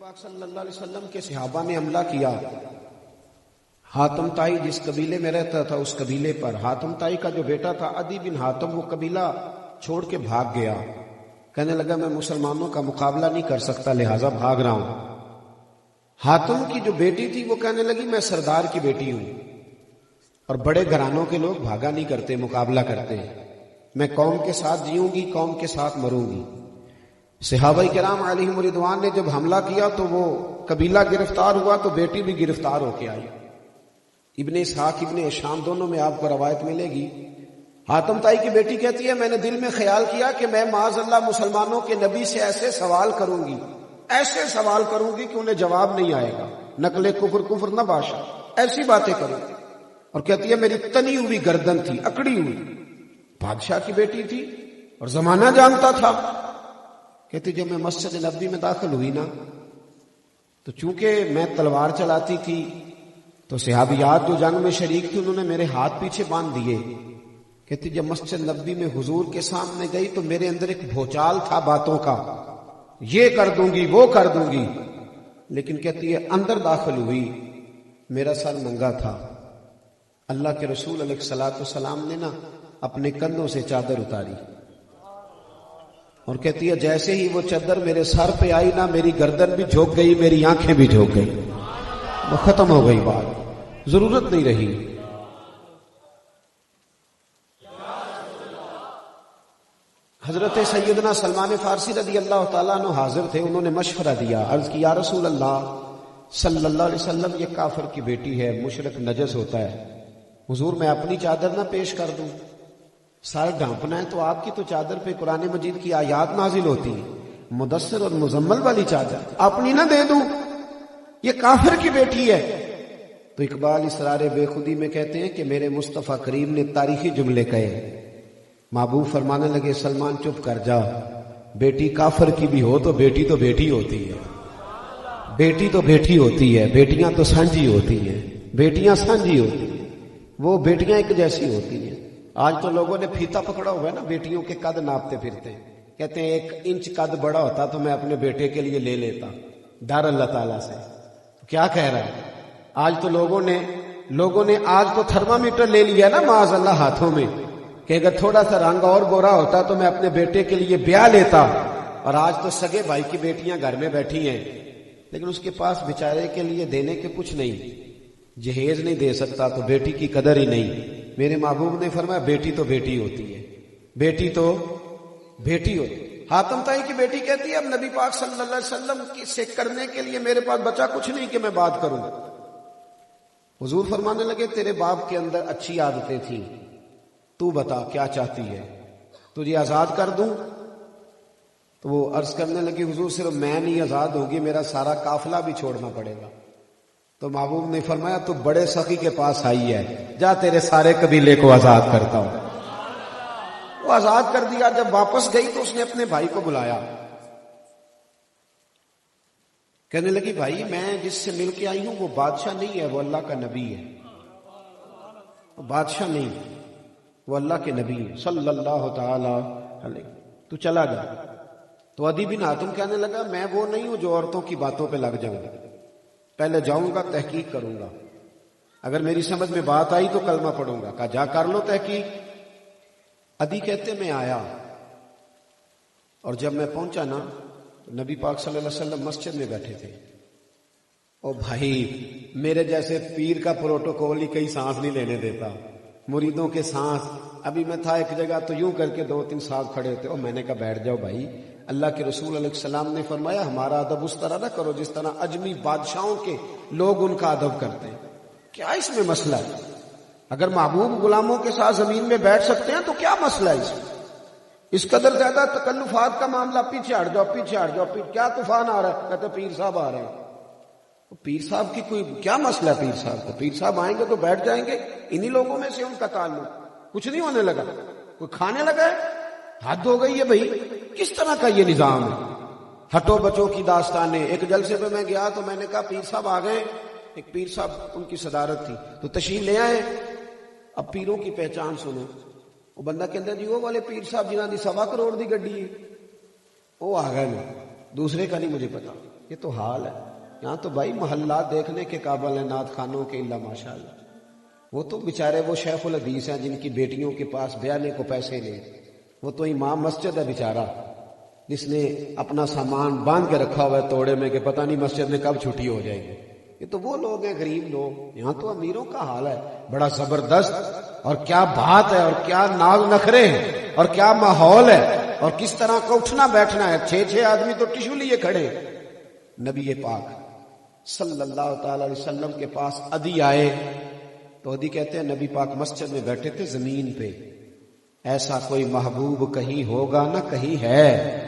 پاک صلی اللہ علیہ وسلم کے صحابہ نے حملہ کیا. حاتم طائی جس قبیلے میں رہتا تھا اس قبیلے پر. حاتم طائی کا جو بیٹا تھا عدی بن حاتم وہ قبیلہ چھوڑ کے بھاگ گیا. کہنے لگا میں مسلمانوں کا مقابلہ نہیں کر سکتا لہٰذا بھاگ رہا ہوں. حاتم کی جو بیٹی تھی وہ کہنے لگی میں سردار کی بیٹی ہوں اور بڑے گھرانوں کے لوگ بھاگا نہیں کرتے, مقابلہ کرتے. میں قوم کے ساتھ جیوں گی, قوم کے ساتھ مروں گی. صحابہ کرام علیہم رضوان نے جب حملہ کیا تو وہ قبیلہ گرفتار ہوا تو بیٹی بھی گرفتار ہو کے آئی. ابن اسحاق ابن ہشام دونوں میں آپ کو روایت ملے گی. حاتم طائی کی بیٹی کہتی ہے میں نے دل میں خیال کیا کہ میں معاذ اللہ مسلمانوں کے نبی سے ایسے سوال کروں گی, ایسے سوال کروں گی کہ انہیں جواب نہیں آئے گا. نقل کفر نہ باشا, ایسی باتیں کروں. اور کہتی ہے میری تنی ہوئی گردن تھی, اکڑی ہوئی. بادشاہ کی بیٹی تھی اور زمانہ جانتا تھا. کہتی جب میں مسجد نبوی میں داخل ہوئی نا تو چونکہ میں تلوار چلاتی تھی تو صحابیات جو جنگ میں شریک تھی انہوں نے میرے ہاتھ پیچھے باندھ دیے. کہتی جب مسجد نبوی میں حضور کے سامنے گئی تو میرے اندر ایک بھوچال تھا باتوں کا, یہ کر دوں گی وہ کر دوں گی. لیکن کہتی ہے اندر داخل ہوئی میرا سر ننگا تھا. اللہ کے رسول علیہ الصلوۃ والسلام نے نا اپنے کندھوں سے چادر اتاری اور کہتی ہے جیسے ہی وہ چادر میرے سر پہ آئی نا میری گردن بھی جھک گئی, میری آنکھیں بھی جھک گئی. وہ ختم ہو گئی بات, ضرورت نہیں رہی. حضرت سیدنا سلمان فارسی رضی اللہ تعالیٰ عنہ حاضر تھے. انہوں نے مشورہ دیا, عرض کی یا رسول اللہ صلی اللہ علیہ وسلم یہ کافر کی بیٹی ہے, مشرک نجس ہوتا ہے. حضور میں اپنی چادر نہ پیش کر دوں, سر ڈھانپنا ہے تو آپ کی تو چادر پہ قرآن مجید کی آیات نازل ہوتی ہیں, مدثر اور مزمل والی چادر اپنی نہ دے دوں, یہ کافر کی بیٹی ہے. تو اقبال اسرار بے خودی میں کہتے ہیں کہ میرے مصطفیٰ کریم نے تاریخی جملے کہے. محبوب فرمانے لگے سلمان چپ کر جا, بیٹی کافر کی بھی ہو تو بیٹی ہوتی ہے, بیٹی تو بیٹی ہوتی ہے, بیٹیاں تو سانجھی ہوتی ہیں, بیٹیاں سانجھی ہوتی ہیں, وہ بیٹیاں ایک جیسی ہوتی ہیں. آج تو لوگوں نے پھیتا پکڑا ہوا ہے نا, بیٹیوں کے قد ناپتے پھرتے ہیں. کہتے ہیں 1 انچ قد بڑا ہوتا تو میں اپنے بیٹے کے لیے لے لیتا, ڈر اللہ تعالیٰ سے. کیا کہہ رہا ہے, آج تو لوگوں نے آج تو تھرمامیٹر لے لیا نا معاذ اللہ ہاتھوں میں کہ اگر تھوڑا سا رنگ اور گورا ہوتا تو میں اپنے بیٹے کے لیے بیاہ لیتا. اور آج تو سگے بھائی کی بیٹیاں گھر میں بیٹھی ہیں لیکن اس کے پاس بیچارے کے لیے دینے کے کچھ نہیں, جہیز نہیں دے سکتا تو بیٹی کی قدر ہی نہیں. میرے محبوب نے فرمایا بیٹی تو بیٹی ہوتی ہے, بیٹی تو بیٹی ہوتی ہے. حاتم طائی کی بیٹی کہتی ہے اب نبی پاک صلی اللہ علیہ وسلم سے کرنے کے لیے میرے پاس بچا کچھ نہیں کہ میں بات کروں. حضور فرمانے لگے تیرے باپ کے اندر اچھی عادتیں تھیں, تو بتا کیا چاہتی ہے, تجھے آزاد کر دوں؟ تو وہ عرض کرنے لگی حضور صرف میں نہیں آزاد ہوگی, میرا سارا قافلہ بھی چھوڑنا پڑے گا. تو محبوب نے فرمایا تو بڑے سخی کے پاس آئی ہے, جا تیرے سارے قبیلے کو آزاد کرتا ہوں. وہ آزاد کر دیا. جب واپس گئی تو اس نے اپنے بھائی کو بلایا. کہنے لگی بھائی میں جس سے مل کے آئی ہوں وہ بادشاہ نہیں ہے, وہ اللہ کا نبی ہے. وہ بادشاہ نہیں, وہ اللہ کے نبی ہے صلی اللہ تعالی علیہ. تو چلا جا. تو عدی بن حاتم کہنے لگا میں وہ نہیں ہوں جو عورتوں کی باتوں پہ لگ جاؤں, پہلے جاؤں گا تحقیق کروں گا, اگر میری سمجھ میں بات آئی تو کلمہ پڑھوں گا. کہا جا کر لو تحقیق. عدی کہتے میں آیا اور جب میں پہنچا نا نبی پاک صلی اللہ علیہ وسلم مسجد میں بیٹھے تھے. او بھائی میرے جیسے پیر کا پروٹوکول ہی کئی سانس نہیں لینے دیتا, مریدوں کے سانس. ابھی میں تھا ایک جگہ تو یوں کر کے 2-3 صاحب کھڑے ہوتے, اور میں نے کہا بیٹھ جاؤ بھائی, اللہ کے رسول علیہ السلام نے فرمایا ہمارا ادب اس طرح نہ کرو جس طرح اجمی بادشاہوں کے لوگ ان کا ادب کرتے ہیں. کیا اس میں مسئلہ ہے؟ اگر محبوب غلاموں کے ساتھ زمین میں بیٹھ سکتے ہیں تو کیا مسئلہ ہے اس میں؟ اس قدر زیادہ تکلفات کا معاملہ, پیچھے ہٹ جاؤ پیچھے ہٹ جاؤ. کیا طوفان آ رہا ہے؟ کہتے پیر صاحب آ رہے ہیں. پیر صاحب کی کوئی کیا مسئلہ ہے؟ پیر صاحب کو, پیر صاحب آئیں گے تو بیٹھ جائیں گے, انہی لوگوں میں سے ان کا تعلق. کچھ نہیں ہونے لگا, کوئی کھانے لگا ہے. حد ہو گئی ہے بھائی, کس طرح کا یہ نظام ہے؟ ہٹو بچوں کی داستانیں. ایک جلسے پہ میں گیا تو میں نے کہا پیر صاحب آ گئے. ایک پیر صاحب ان کی صدارت تھی تو تشریف لے آئے. اب پیروں کی پہچان سنو. وہ بندہ کہتا جی وہ والے پیر صاحب جنہاں دی 1.25 کروڑ دی گڈی ہے وہ آ گئے. دوسرے کا نہیں مجھے پتا. یہ تو حال ہے یہاں تو بھائی محلات دیکھنے کے قابل ہیں نعت خانوں کے الا ماشاء اللہ. وہ تو بیچارے وہ شیخ الحدیث ہیں جن کی بیٹیوں کے پاس بیانے کو پیسے نہیں. وہ تو امام مسجد ہے بیچارہ جس نے اپنا سامان باندھ کے رکھا ہوا ہے توڑے میں کہ پتہ نہیں مسجد میں کب چھٹی ہو جائے گی. یہ تو وہ لوگ ہیں غریب لوگ. یہاں تو امیروں کا حال ہے بڑا زبردست. اور کیا بات ہے اور کیا ناز نخرے ہیں اور کیا ماحول ہے اور کس طرح کا اٹھنا بیٹھنا ہے. 6 آدمی تو ٹشو لیے کھڑے. نبی پاک صلی اللہ تعالی علیہ وسلم کے پاس عدی آئے تو عدی کہتے ہیں نبی پاک مسجد میں بیٹھے تھے زمین پہ. ایسا کوئی محبوب کہیں ہوگا نہ کہیں ہے.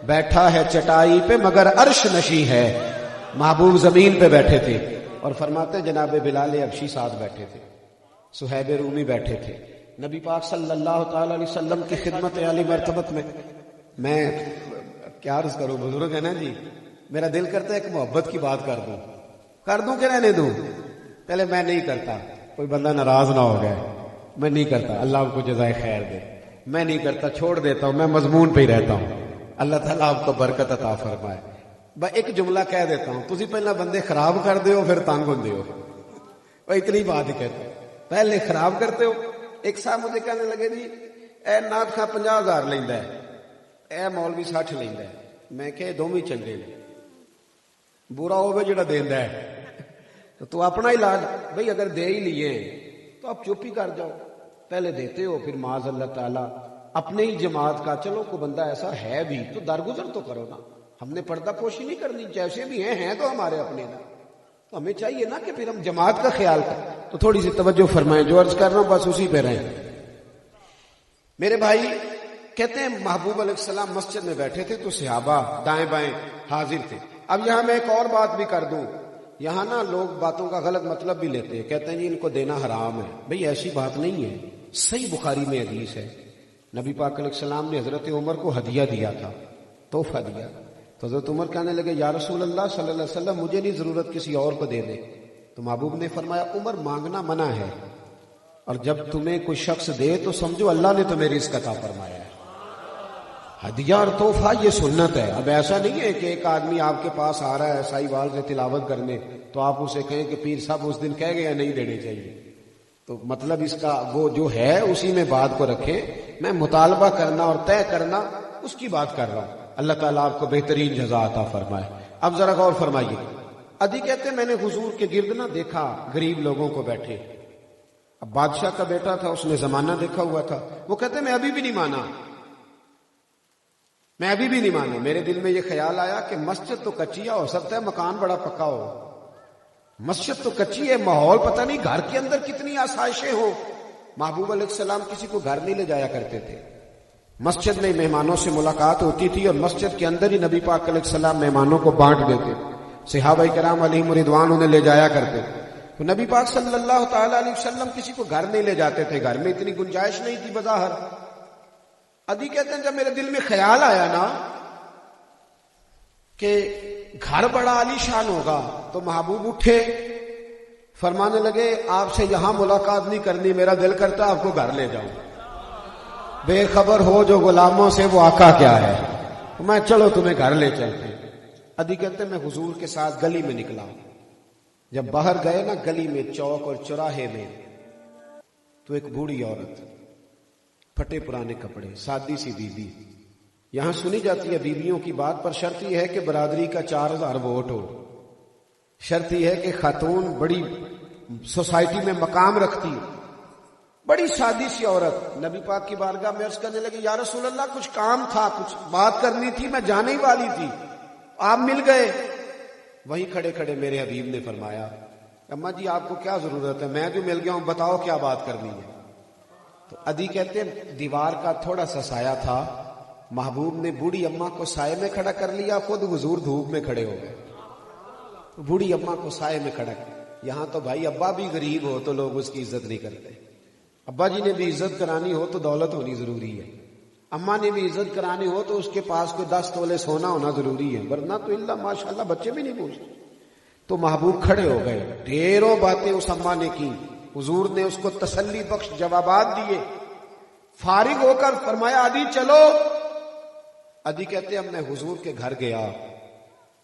بیٹھا ہے چٹائی پہ مگر عرش نشی ہے. محبوب زمین پہ بیٹھے تھے. اور فرماتے جناب بلال حبشی ساتھ بیٹھے تھے, صہیب رومی بیٹھے تھے. نبی پاک صلی اللہ تعالی علیہ وسلم کی خدمت عالی مرتبت میں کیا عرض کروں, بزرگ ہے نا جی, میرا دل کرتا ہے ایک محبت کی بات کر دوں کہ رہنے دوں. پہلے میں نہیں کرتا, کوئی بندہ ناراض نہ ہو گیا, میں نہیں کرتا, اللہ آپ کو جزائے خیر دے. میں نہیں کرتا, چھوڑ دیتا ہوں, میں مضمون پہ ہی رہتا ہوں. اللہ تعالیٰ آپ کو برکت عطا فرمائے. ایک جملہ کہہ دیتا ہوں, تسی پہلا بندے خراب کر دیو پھر تنگ ہوندے ہو. اتنی بات ہی کہتے ہو, پہلے خراب کرتے ہو. ایک صاحب مجھے کہنے لگے جی اے نعت خاں 50,000 لیندا ہے, اے مولوی 60 لیندا ہے. میں کہ دونوں چنگے نے, برا ہوے جڑا دیندا ہے. تو اپنا علاج بھئی اگر دے ہی لیے تو آپ چپ ہی کر جاؤ. پہلے دیتے ہو پھر معاذ اللہ تعالیٰ اپنے ہی جماعت کا چلو کوئی بندہ ایسا ہے بھی تو درگزر تو کرو نا. ہم نے پردہ پوشی نہیں کرنی, جیسے بھی ہیں تو ہمارے اپنے نا. تو ہمیں چاہیے نا کہ پھر ہم جماعت کا خیال کریں. تو تھوڑی سی توجہ فرمائیں, جو عرض کر رہا ہوں بس اسی پہ رہیں. میرے بھائی کہتے ہیں محبوب علیہ السلام مسجد میں بیٹھے تھے تو صحابہ دائیں بائیں حاضر تھے. اب یہاں میں ایک اور بات بھی کر دوں, یہاں نا لوگ باتوں کا غلط مطلب بھی لیتے ہیں, کہتے ہیں جی ان کو دینا حرام ہے. بھئی ایسی بات نہیں ہے, صحیح بخاری میں حدیث ہے نبی پاک علیہ السلام نے حضرت عمر کو ہدیہ دیا تھا, تحفہ دیا. تو حضرت عمر کہنے لگے یا رسول اللہ صلی اللہ علیہ وسلم مجھے نہیں ضرورت, کسی اور کو دے دے. تو محبوب نے فرمایا عمر مانگنا منع ہے, اور جب تمہیں کوئی شخص دے تو سمجھو اللہ نے تمہیں رزق عطا فرمایا ہے. ہدیہ اور تحفہ یہ سنت ہے. اب ایسا نہیں ہے کہ ایک آدمی آپ کے پاس آ رہا ہے سائی وال سے تلاوت کرنے تو آپ اسے کہیں کہ پیر صاحب اس دن کہہ گیا نہیں دینے چاہیے. تو مطلب اس کا وہ جو ہے اسی میں بات کو رکھیں. میں مطالبہ کرنا اور طے کرنا اس کی بات کر رہا ہوں. اللہ تعالیٰ آپ کو بہترین جزا عطا فرمائے. اب ذرا غور فرمائیے. عدی کہتے ہیں میں نے حضور کے گرد نہ دیکھا غریب لوگوں کو بیٹھے. اب بادشاہ کا بیٹا تھا, اس نے زمانہ دیکھا ہوا تھا. وہ کہتے ہیں میں ابھی بھی نہیں مانا, میرے دل میں یہ خیال آیا کہ مسجد تو کچی ہے, ہو سکتا ہے مکان بڑا پکا ہو. مسجد تو کچی ہے, ماحول پتہ نہیں گھر کے اندر کتنی آسائشیں ہوں. محبوب علیہ السلام کسی کو گھر نہیں لے جایا کرتے تھے. مسجد میں مہمانوں سے ملاقات ہوتی تھی اور مسجد کے اندر ہی نبی پاک علیہ السلام مہمانوں کو بانٹ دیتے. صحابہ کرام علیہم رضوان انہیں لے جایا کرتے. تو نبی پاک صلی اللہ تعالی علیہ وسلم کسی کو گھر نہیں لے جاتے تھے, گھر میں اتنی گنجائش نہیں تھی بظاہر. عدی کہتے ہیں جب میرے دل میں خیال آیا نا کہ گھر بڑا عالی شان ہوگا تو محبوب اٹھے, فرمانے لگے آپ سے یہاں ملاقات نہیں کرنی, میرا دل کرتا آپ کو گھر لے جاؤں. بے خبر ہو جو غلاموں سے وہ آقا کیا ہے, میں چلو تمہیں گھر لے چلتے. عدی کہتے ہیں میں حضور کے ساتھ گلی میں نکلا. جب باہر گئے نا گلی میں, چوک اور چوراہے میں, تو ایک بوڑھی عورت, پھٹے پرانے کپڑے, سادی سی بیوی. یہاں سنی جاتی ہے بیویوں کی بات, پر شرط یہ ہے کہ برادری کا 4,000 ووٹ ہو. شرط یہ ہے کہ خاتون بڑی سوسائٹی میں مقام رکھتی. بڑی سادی سی عورت نبی پاک کی بارگاہ میں عرض کرنے لگی یا رسول اللہ کچھ کام تھا, کچھ بات کرنی تھی, میں جانے ہی والی تھی, آپ مل گئے. وہیں کھڑے کھڑے میرے حبیب نے فرمایا اماں جی آپ کو کیا ضرورت ہے, میں جو مل گیا ہوں, بتاؤ کیا بات کرنی ہے. تو عدی کہتے ہیں دیوار کا تھوڑا سا سایہ تھا, محبوب نے بوڑھی اماں کو سائے میں کھڑا کر لیا, خود حضور دھوپ میں کھڑے ہو گئے. بوڑھی اماں کو سائے میں کھڑا کر. یہاں تو بھائی ابا بھی غریب ہو تو لوگ اس کی عزت نہیں کرتے. ابا جی نے بھی عزت کرانی ہو تو دولت ہونی ضروری ہے. اماں نے بھی عزت کرانی ہو تو اس کے پاس کوئی 10 تولے سونا ہونا ضروری ہے, ورنہ تو اللہ ماشاءاللہ بچے بھی نہیں پوچھتے. تو محبوب کھڑے ہو گئے, ڈھیروں باتیں اس اماں نے کی. حضور نے اس کو تسلی بخش جوابات دیے. فارغ ہو کر فرمایا عدی چلو. عدی کہتے ہیں اب میں حضور کے گھر گیا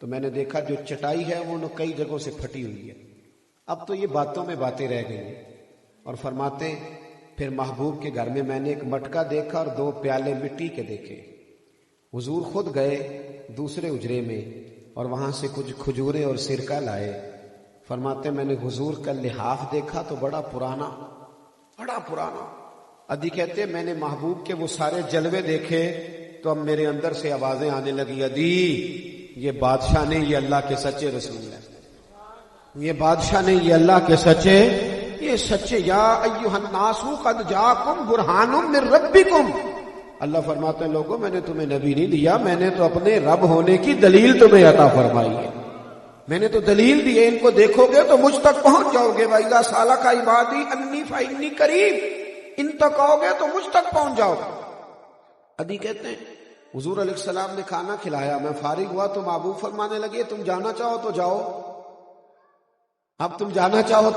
تو میں نے دیکھا جو چٹائی ہے وہ کئی جگہوں سے پھٹی ہوئی ہے. اب تو یہ باتوں میں باتیں رہ گئی ہیں. اور فرماتے ہیں پھر محبوب کے گھر میں میں نے ایک مٹکا دیکھا اور 2 پیالے مٹی کے دیکھے. حضور خود گئے دوسرے اجرے میں اور وہاں سے کچھ کھجوریں اور سرکہ لائے. فرماتے میں نے حضور کا لحاف دیکھا تو بڑا پرانا. ادھی کہتے ہیں میں نے محبوب کے وہ سارے جلوے دیکھے تو اب میرے اندر سے آوازیں آنے لگی، ادھی یہ بادشاہ نہیں، یہ اللہ کے سچے رسول ہے. یہ بادشاہ نہیں، یہ اللہ کے سچے، یہ سچے. یا ایھا الناس قد جاءکم برہان من ربکم. اللہ فرماتے ہیں لوگوں میں نے تمہیں نبی نہیں دیا، میں نے تو اپنے رب ہونے کی دلیل تمہیں عطا فرمائی ہے. میں نے تو دلیل دی ہے، ان کو دیکھو گے تو مجھ تک پہنچ جاؤ گے. وَإِذَا سَأَلَكَ عِبَادِي أَنِّي فَإِنِّي قَرِيبٌ. ان تک آؤ گے تو مجھ تک پہنچ جاؤ گے. ادھی کہتے ہیں حضور علیہ السلام نے کھانا کھلایا، میں فارغ ہوا تو محبوب فرمانے لگے تم جانا چاہو تو جاؤ، اب تم جانا چاہو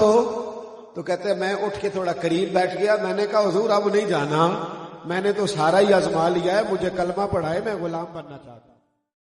تو کہتے ہیں میں اٹھ کے تھوڑا قریب بیٹھ گیا. میں نے کہا حضور اب نہیں جانا، میں نے تو سارا ہی آزما لیا ہے، مجھے کلمہ پڑھائے، میں غلام بننا چاہتا ہوں.